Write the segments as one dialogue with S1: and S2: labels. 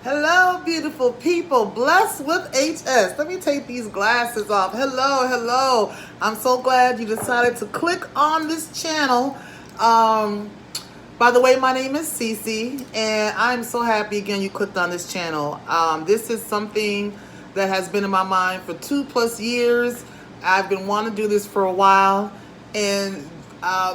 S1: Hello, beautiful people. Blessed with HS. Let me take these glasses off. Hello, hello. I'm so glad you decided to click on this channel. By the way, my name is Cece, and I'm so happy again you clicked on this channel. This is something that has been in my mind for 2+ years. I've been wanting to do this for a while, and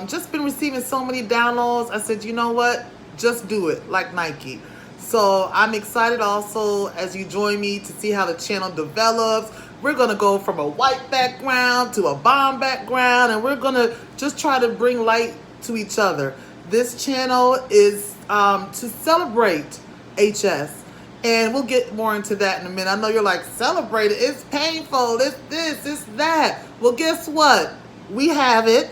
S1: just been receiving so many downloads. I said, you know what? Just do it, like Nike. So I'm excited also as you join me to see how the channel develops. We're going to go from a white background to a bomb background, and we're going to just try to bring light to each other. This channel is to celebrate HS, and we'll get more into that in a minute. I know you're like, celebrate it, it's painful, it's this, it's that. Well, guess what? We have it.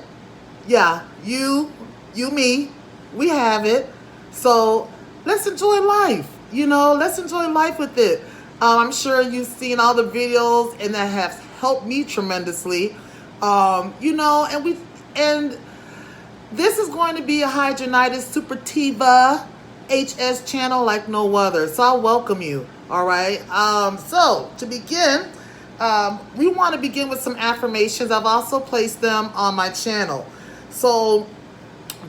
S1: Yeah, you, me, we have it. So let's enjoy life, let's enjoy life with it. I'm sure you've seen all the videos, and that has helped me tremendously. And this is going to be a Hidradenitis Suppurativa HS channel like no other. So I welcome you, all right? So to begin, we want to begin with some affirmations. I've also placed them on my channel. So,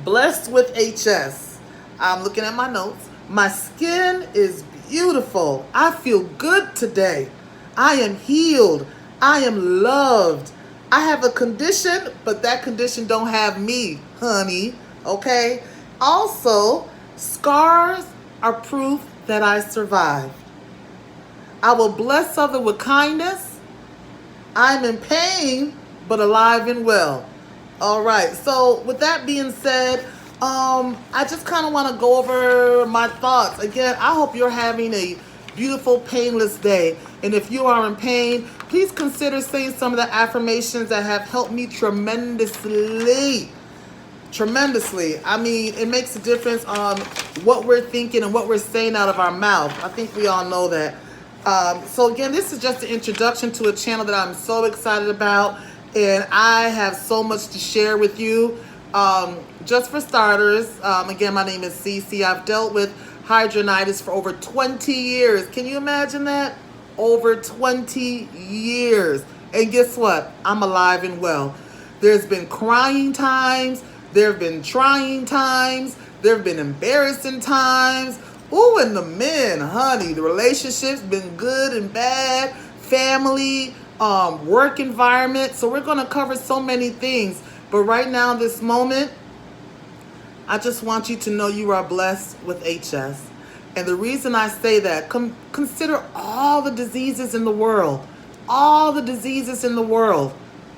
S1: blessed with HS. I'm looking at my notes. My skin is beautiful. I feel good today. I am healed. I am loved. I have a condition, but that condition don't have me, honey. Okay? Also, scars are proof that I survived. I will bless others with kindness. I'm in pain, but alive and well. All right. So with that being said, I just kind of want to go over my thoughts. Again, I hope you're having a beautiful, painless day. And if you are in pain, please consider saying some of the affirmations that have helped me tremendously. Tremendously. I mean, it makes a difference on what we're thinking and what we're saying out of our mouth. I think we all know that. So again, this is just an introduction to a channel that I'm so excited about. And I have so much to share with you. Just for starters, again, my name is Cece. I've dealt with hidradenitis for over 20 years. Can you imagine that? Over 20 years. And guess what? I'm alive and well. There's been crying times. There have been trying times. There have been embarrassing times. Ooh, and the men, honey, the relationship's been good and bad. Family, work environment. So we're going to cover so many things. But right now, this moment, I just want you to know you are blessed with HS. And the reason I say that, consider all the diseases in the world. All the diseases in the world.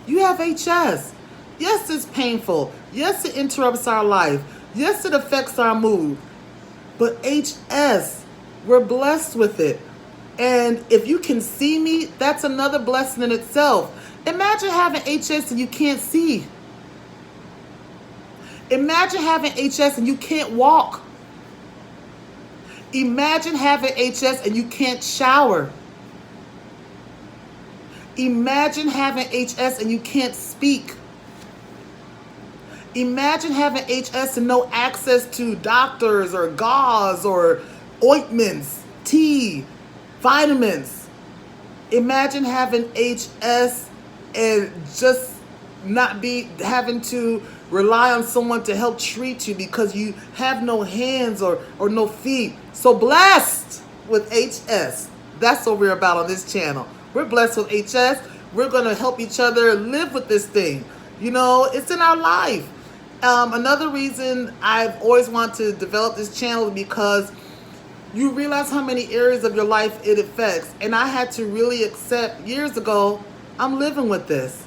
S1: You have HS. Yes, it's painful. Yes, it interrupts our life. Yes, it affects our mood. But HS, we're blessed with it. And if you can see me, that's another blessing in itself. Imagine having HS and you can't see. Imagine having HS and you can't walk. Imagine having HS and you can't shower. Imagine having HS and you can't speak. Imagine having HS and no access to doctors or gauze or ointments, tea, vitamins. Imagine having HS and just not be having to rely on someone to help treat you because you have no hands or no feet. So blessed with HS. That's what we're about on this channel. We're blessed with HS. We're going to help each other live with this thing. It's in our life. Another reason I've always wanted to develop this channel is because you realize how many areas of your life it affects. And I had to really accept years ago, I'm living with this.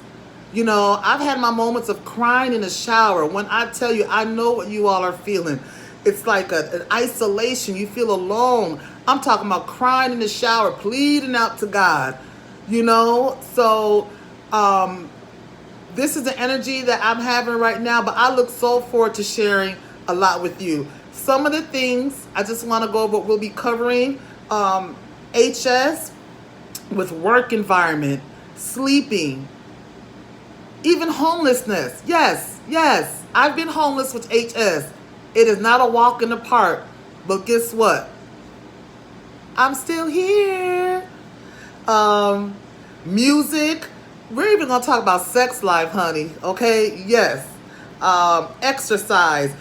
S1: I've had my moments of crying in the shower. When I tell you, I know what you all are feeling. It's like an isolation. You feel alone. I'm talking about crying in the shower, pleading out to God. So this is the energy that I'm having right now, but I look so forward to sharing a lot with you. Some of the things I just want to go over, we'll be covering HS with work environment, sleeping, even homelessness. Yes, I've been homeless with HS. It is not a walk in the park, but guess what? I'm still here. Um, music. We're even going to talk about sex life, honey. Okay? Yes. Exercise,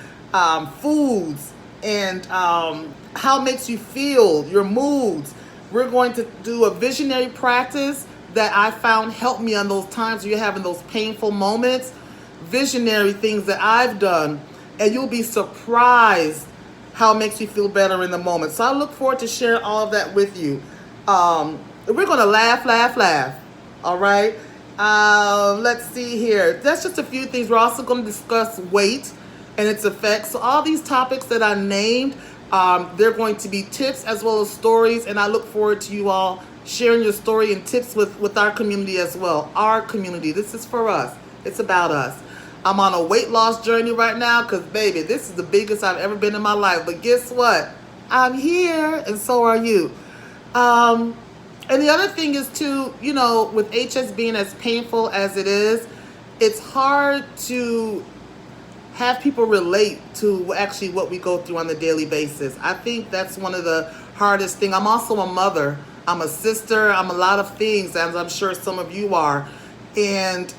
S1: foods, and how it makes you feel, your moods. We're going to do a visionary practice that I found helped me on those times where you're having those painful moments. Visionary things that I've done, and you'll be surprised how it makes you feel better in the moment. So I look forward to sharing all of that with you. We're going to laugh. All right? Let's see here. That's just a few things. We're also going to discuss weight and its effects. So all these topics that I named, they're going to be tips as well as stories, and I look forward to you all sharing your story and tips with our community as well. Our community. This is for us. It's about us. I'm on a weight loss journey right now because, baby, this is the biggest I've ever been in my life. But guess what? I'm here, and so are you. And the other thing is, too, you know, with HS being as painful as it is, it's hard to have people relate to actually what we go through on the daily basis. I think that's one of the hardest things. I'm also a mother. I'm a sister. I'm a lot of things, as I'm sure some of you are. And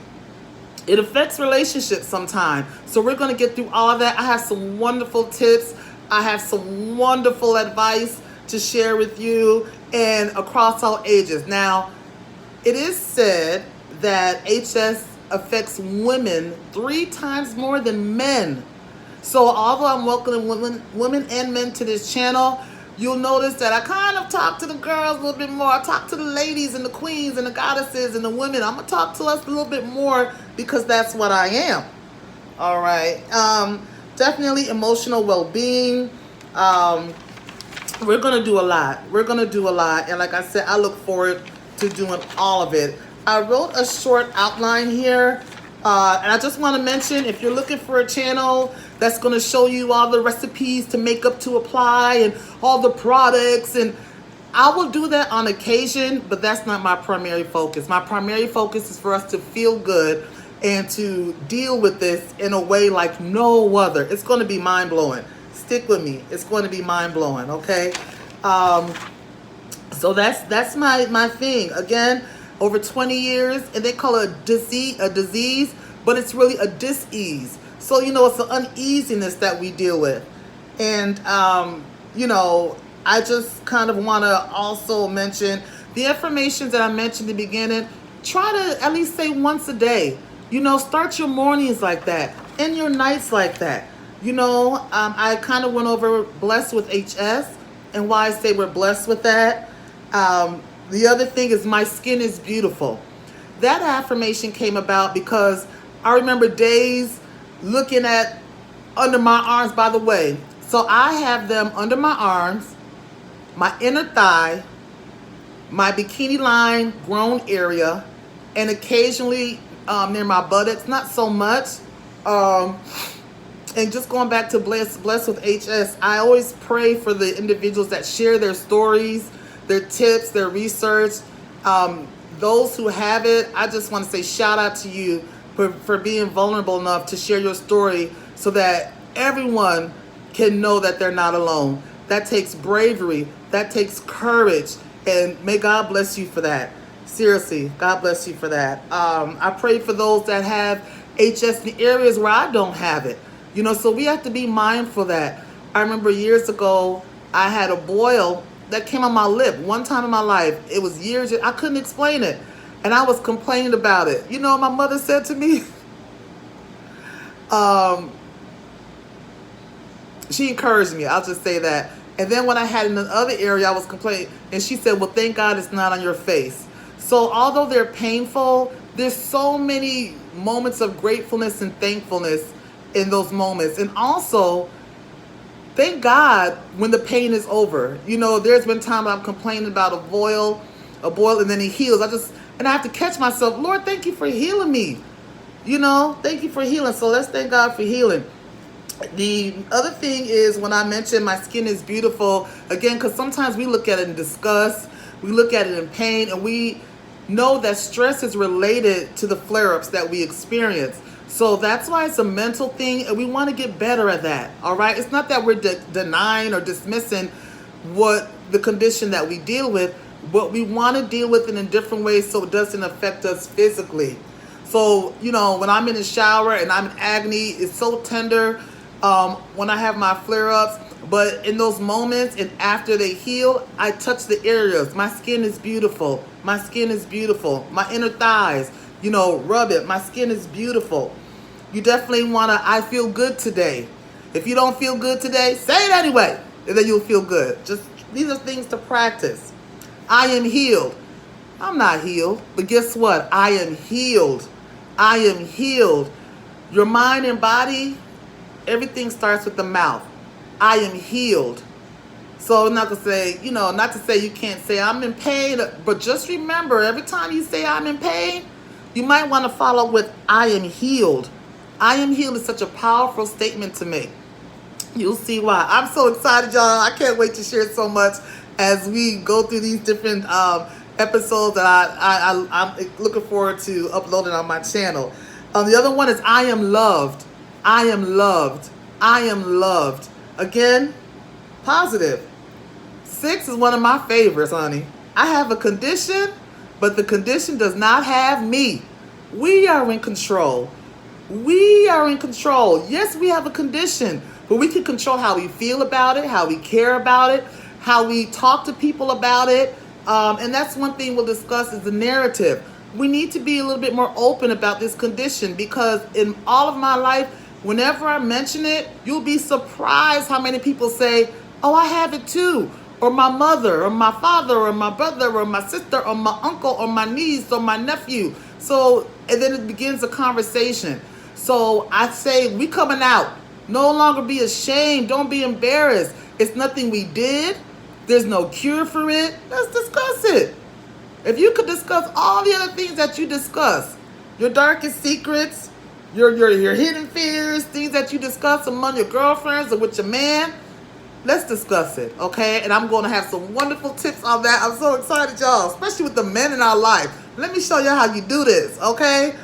S1: it affects relationships sometimes. So we're going to get through all of that. I have some wonderful tips. I have some wonderful advice to share with you, and across all ages. Now, it is said that HS affects women 3 times more than men. So although I'm welcoming women and men to this channel, you'll notice that I kind of talk to the girls a little bit more. I talk to the ladies and the queens and the goddesses and the women. I'm going to talk to us a little bit more because that's what I am. All right. Definitely emotional well-being. We're going to do a lot. And like I said, I look forward to doing all of it. I wrote a short outline here. And I just want to mention, if you're looking for a channel that's going to show you all the recipes to makeup to apply and all the products, and I will do that on occasion, but that's not my primary focus. My primary focus is for us to feel good and to deal with this in a way like no other. It's going to be mind-blowing. Stick with me. It's going to be mind-blowing, okay? So that's my thing. Again, over 20 years, and they call it a disease, but it's really a dis-ease. So, you know, it's an uneasiness that we deal with. And, you know, I just kind of want to also mention the information that I mentioned in the beginning. Try to at least say once a day. You know, start your mornings like that and your nights like that. You know, I kind of went over blessed with HS and why I say we're blessed with that. The other thing is my skin is beautiful. That affirmation came about because I remember days looking at under my arms, by the way. So I have them under my arms, my inner thigh, my bikini line grown area, and occasionally near my buttocks, not so much. And just going back to blessed with HS, I always pray for the individuals that share their stories, their tips, their research. Those who have it, I just want to say shout out to you for being vulnerable enough to share your story so that everyone can know that they're not alone. That takes bravery. That takes courage. And may God bless you for that. Seriously, God bless you for that. I pray for those that have HS in areas where I don't have it. You know, so we have to be mindful of that. I remember years ago, I had a boil that came on my lip one time in my life. It was years, I couldn't explain it. And I was complaining about it. You know, my mother said to me, she encouraged me, I'll just say that. And then when I had in the other area, I was complaining, and she said, well, thank God it's not on your face. So although they're painful, there's so many moments of gratefulness and thankfulness in those moments. And also, thank God when the pain is over. You know, there's been times I'm complaining about a boil, and then it heals. And I have to catch myself. Lord, thank you for healing me. You know, thank you for healing. So let's thank God for healing. The other thing is when I mentioned my skin is beautiful, again, because sometimes we look at it in disgust, we look at it in pain, and we know that stress is related to the flare-ups that we experience. So that's why it's a mental thing, and we want to get better at that, all right? It's not that we're denying or dismissing what the condition that we deal with, but we want to deal with it in different ways so it doesn't affect us physically. So, you know, when I'm in the shower and I'm in agony, it's so tender when I have my flare-ups. But in those moments and after they heal, I touch the areas. My skin is beautiful. My skin is beautiful. My inner thighs, you know, rub it. My skin is beautiful. You definitely want to, I feel good today. If you don't feel good today, say it anyway, and then you'll feel good. Just, these are things to practice. I am healed. I'm not healed, but guess what? I am healed. I am healed. Your mind and body, everything starts with the mouth. I am healed. So I'm not going to say, you know, not to say you can't say I'm in pain, but just remember, every time you say I'm in pain, you might want to follow with I am healed. I am healed is such a powerful statement to make. You'll see why. I'm so excited, y'all. I can't wait to share so much as we go through these different episodes that I'm looking forward to uploading on my channel. The other one is I am loved. I am loved. I am loved. Again, positive. 6 is one of my favorites, honey. I have a condition, but the condition does not have me. We are in control. We are in control. Yes, we have a condition, but we can control how we feel about it, how we care about it, how we talk to people about it. And that's one thing we'll discuss is the narrative. We need to be a little bit more open about this condition because in all of my life, whenever I mention it, you'll be surprised how many people say, oh, I have it too. Or my mother, or my father, or my brother, or my sister, or my uncle, or my niece, or my nephew. So, and then it begins a conversation. So I say, we coming out. No longer be ashamed. Don't be embarrassed. It's nothing we did. There's no cure for it. Let's discuss it. If you could discuss all the other things that you discuss, your darkest secrets, your hidden fears, things that you discuss among your girlfriends or with your man, let's discuss it, okay? And I'm going to have some wonderful tips on that. I'm so excited, y'all, especially with the men in our life. Let me show you how you do this, okay?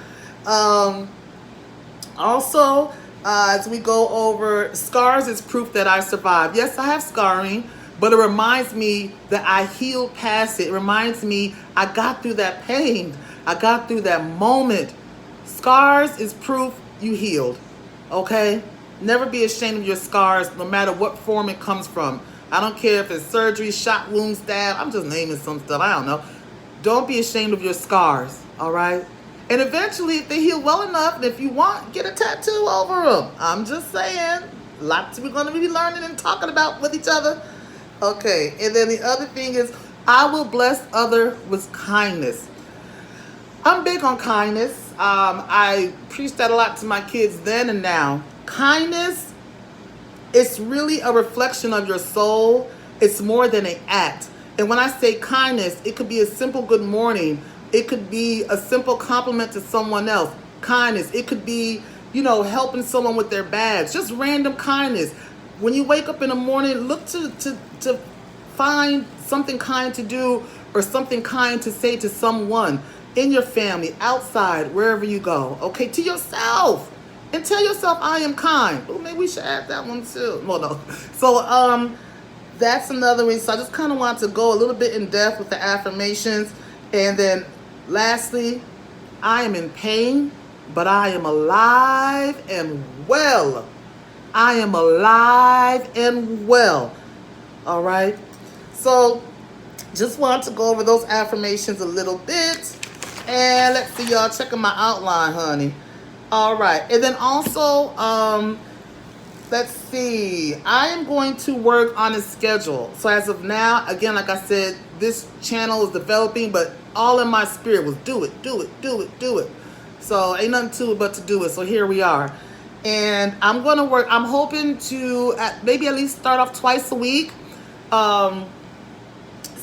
S1: Also, as we go over, scars is proof that I survived. Yes, I have scarring, but it reminds me that I healed past it. It reminds me I got through that pain. I got through that moment. Scars is proof you healed, okay? Never be ashamed of your scars, no matter what form it comes from. I don't care if it's surgery, shot wound, stab. I'm just naming some stuff. I don't know. Don't be ashamed of your scars, all right? And eventually, if they heal well enough, and if you want, get a tattoo over them. I'm just saying. Lots we're going to be learning and talking about with each other. Okay, and then the other thing is, I will bless other with kindness. I'm big on kindness. I preach that a lot to my kids then and now. Kindness, it's really a reflection of your soul. It's more than an act. And when I say kindness, it could be a simple good morning. It could be a simple compliment to someone else. Kindness. It could be, you know, helping someone with their bags. Just random kindness. When you wake up in the morning, look to find something kind to do or something kind to say to someone in your family, outside, wherever you go. Okay, to yourself. And tell yourself, I am kind. Well, maybe we should add that one too. Well, no. So that's another reason. So I just kind of want to go a little bit in depth with the affirmations. And then lastly, I am in pain, but I am alive and well. I am alive and well. All right. So just want to go over those affirmations a little bit. And let's see, y'all, checking my outline, honey. All right. And then also, let's see. I am going to work on a schedule. So as of now, again, like I said, this channel is developing, but all in my spirit was do it, do it, do it, do it. So ain't nothing to it but to do it. So here we are. And I'm going to work. I'm hoping to maybe at least start off twice a week.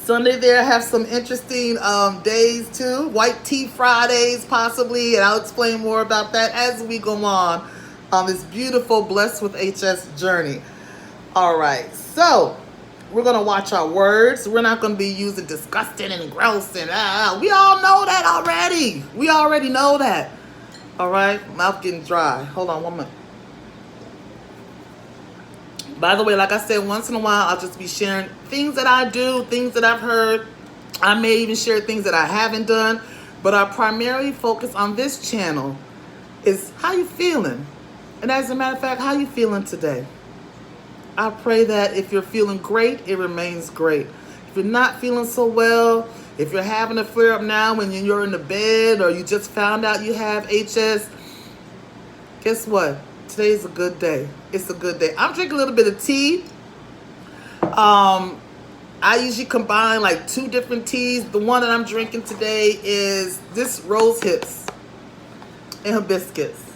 S1: Sunday there, have some interesting days too. White Tea Fridays possibly, and I'll explain more about that as we go on this beautiful Blessed with HS journey. All right, so we're going to watch our words. We're not going to be using disgusting and gross and we all know that already. We already know that. All right, mouth getting dry. Hold on one minute. By the way, like I said, once in a while, I'll just be sharing things that I do, things that I've heard. I may even share things that I haven't done, but our primary focus on this channel is how you feeling. And as a matter of fact, how you feeling today? I pray that if you're feeling great, it remains great. If you're not feeling so well, if you're having a flare up now when you're in the bed, or you just found out you have HS, guess what? Today's a good day. It's a good day. I'm drinking a little bit of tea. I usually combine like 2 different teas. The one that I'm drinking today is this rose hips and hibiscus.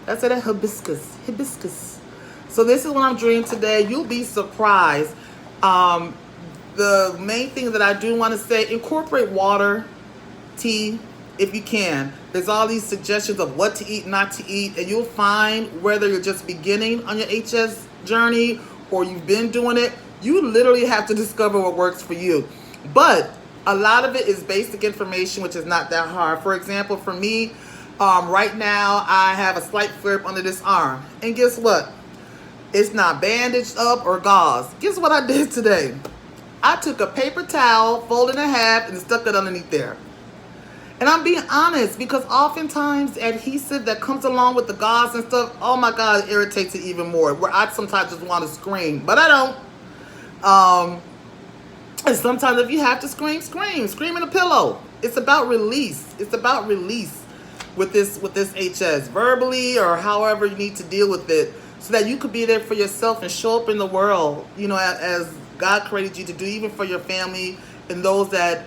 S1: That's it, hibiscus. So this is what I'm drinking today. You'll be surprised. The main thing that I do want to say, incorporate water, tea, if you can. There's all these suggestions of what to eat, not to eat, and you'll find whether you're just beginning on your HS journey or you've been doing it, you literally have to discover what works for you. But a lot of it is basic information, which is not that hard. For example, for me, right now, I have a slight flare up under this arm. And guess what? It's not bandaged up or gauze. Guess what I did today? I took a paper towel, folded it in half, and stuck it underneath there. And I'm being honest, because oftentimes adhesive that comes along with the gauze and stuff, oh my God, it irritates it even more. Where I sometimes just want to scream, but I don't. And sometimes if you have to scream, scream in a pillow. It's about release. It's about release with this HS, verbally or however you need to deal with it, so that you could be there for yourself and show up in the world, you know, as God created you to do, even for your family and those that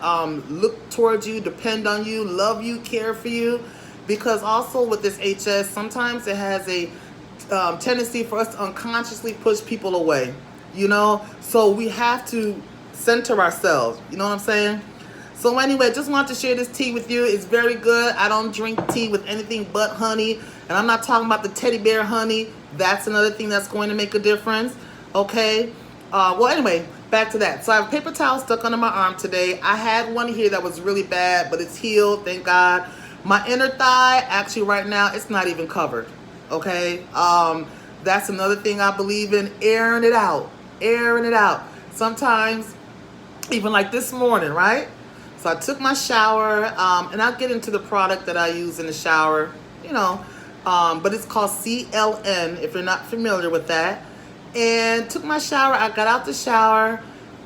S1: look towards you, depend on you, love you, care for you. Because also with this HS, sometimes it has a tendency for us to unconsciously push people away, you know? So we have to center ourselves, you know what I'm saying? So anyway, just wanted to share this tea with you. It's very good. I don't drink tea with anything but honey. And I'm not talking about the teddy bear honey. That's another thing that's going to make a difference, okay? Well, anyway, back to that. So I have a paper towel stuck under my arm today. I had one here that was really bad, but it's healed, thank God. My inner thigh, actually right now, it's not even covered, okay? That's another thing I believe in, airing it out, airing it out. Sometimes, even like this morning, right? So I took my shower, and I'll get into the product that I use in the shower, you know, but it's called CLN, if you're not familiar with that. And took my shower. I got out the shower,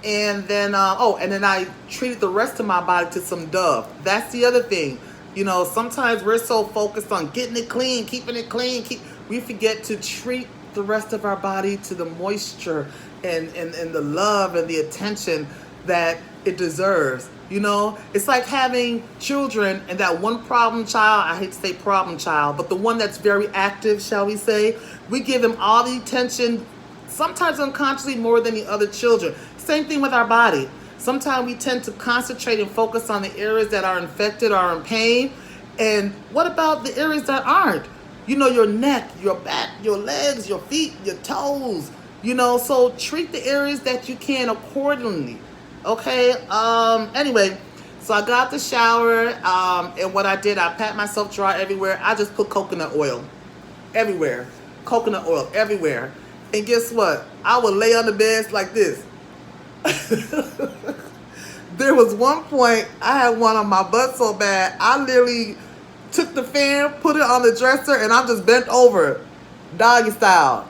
S1: and then and then I treated the rest of my body to some Dove. That's the other thing. You know, sometimes we're so focused on getting it clean, keeping it clean, we forget to treat the rest of our body to the moisture and the love and the attention that it deserves. You know, it's like having children and that one problem child, I hate to say problem child, but the one that's very active, shall we say, we give them all the attention, sometimes unconsciously more than the other children. Same thing with our body. Sometimes we tend to concentrate and focus on the areas that are infected or in pain. And what about the areas that aren't? You know, your neck, your back, your legs, your feet, your toes, you know, so treat the areas that you can accordingly. Okay, anyway, so I got out the shower, and what I did, I pat myself dry everywhere. I just put coconut oil everywhere. Coconut oil everywhere. And guess what? I would lay on the bed like this. There was one point I had one on my butt so bad, I literally took the fan, put it on the dresser, and I'm just bent over, doggy style,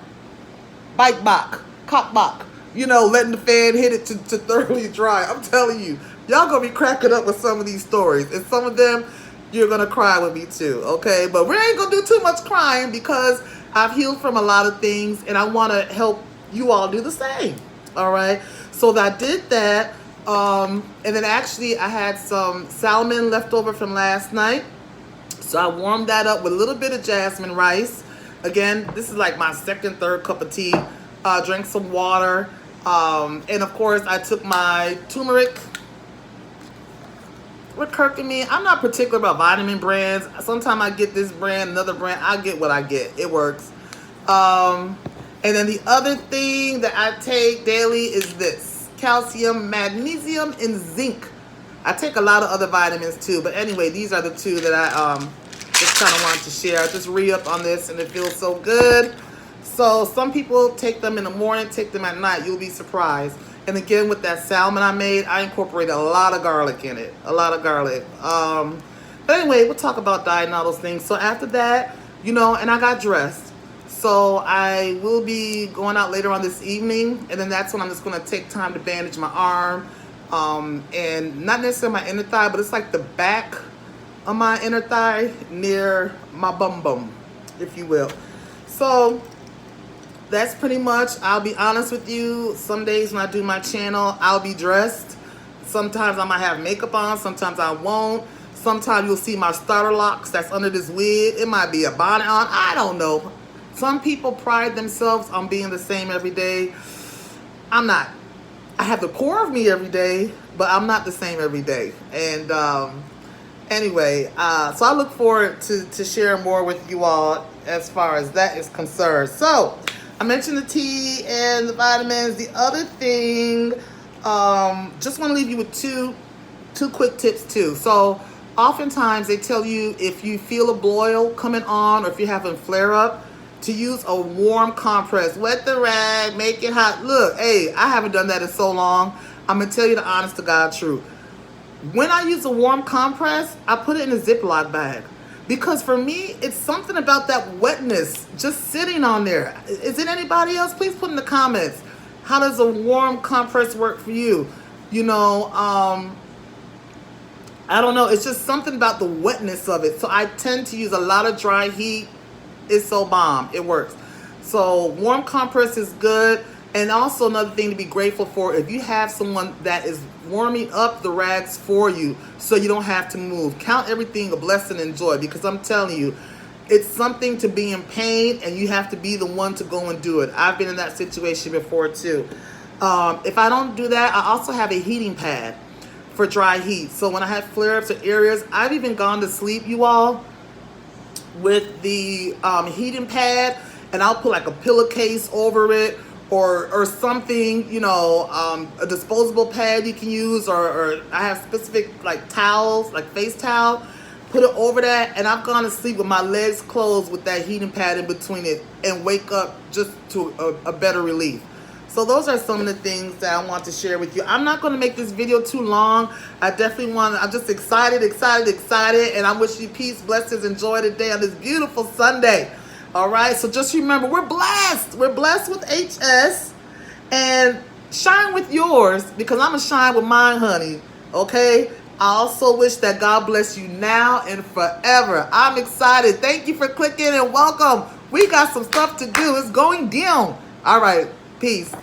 S1: bike back, cock back, you know, letting the fan hit it to thoroughly dry. I'm telling you, y'all gonna be cracking up with some of these stories, and some of them you're gonna cry with me too, okay? But we ain't gonna do too much crying, because I've healed from a lot of things, and I want to help you all do the same. All right. So I did that, and then actually I had some salmon left over from last night. So I warmed that up with a little bit of jasmine rice. Again, this is like my second, third cup of tea. Drank some water, and of course I took my turmeric with curcumin. I'm not particular about vitamin brands. Sometimes I get this brand, another brand. I get what I get. It works. And then the other thing that I take daily is this: calcium, magnesium, and zinc. I take a lot of other vitamins too, but anyway, these are the two that I just kind of wanted to share. I just re-up on this, and it feels so good. So some people take them in the morning, take them at night. You'll be surprised. And again, with that salmon I made, I incorporated a lot of garlic in it. A lot of garlic. But anyway, we'll talk about diet and all those things. So after that, you know, and I got dressed. So I will be going out later on this evening. And then that's when I'm just going to take time to bandage my arm. And not necessarily my inner thigh, but it's like the back of my inner thigh near my bum, if you will. So that's pretty much, I'll be honest with you, some days when I do my channel, I'll be dressed. Sometimes I might have makeup on, sometimes I won't. Sometimes you'll see my starter locks that's under this wig. It might be a bonnet on, I don't know. Some people pride themselves on being the same every day. I'm not. I have the core of me every day, but I'm not the same every day. And anyway, so I look forward to sharing more with you all as far as that is concerned. So I mentioned the tea and the vitamins. The other thing, just want to leave you with two quick tips too. So oftentimes they tell you if you feel a boil coming on or if you're having flare up, to use a warm compress. Wet the rag, make it hot. Look, hey, I haven't done that in so long. I'm going to tell you the honest to God truth. When I use a warm compress, I put it in a Ziploc bag. Because for me, it's something about that wetness just sitting on there. Is it anybody else? Please put in the comments. How does a warm compress work for you? You know, I don't know. It's just something about the wetness of it. So I tend to use a lot of dry heat. It's so bomb. It works. So warm compress is good. And also another thing to be grateful for, if you have someone that is warming up the rags for you so you don't have to move. Count everything a blessing and joy, because I'm telling you, it's something to be in pain and you have to be the one to go and do it. I've been in that situation before too. If I don't do that, I also have a heating pad for dry heat. So when I have flare-ups or areas, I've even gone to sleep, you all, with the heating pad, and I'll put like a pillowcase over it or something, you know, a disposable pad you can use, or I have specific like towels, like face towel, put it over that, and I've gone to sleep with my legs closed with that heating pad in between it and wake up just to a better relief. So those are some of the things that I want to share with you. I'm not going to make this video too long. I'm just excited, and I wish you peace, blessings, and joy today on this beautiful Sunday. All right, so just remember, we're blessed. We're blessed with HS, and shine with yours, because I'm going to shine with mine, honey, okay? I also wish that God bless you now and forever. I'm excited. Thank you for clicking and welcome. We got some stuff to do. It's going down. All right, peace.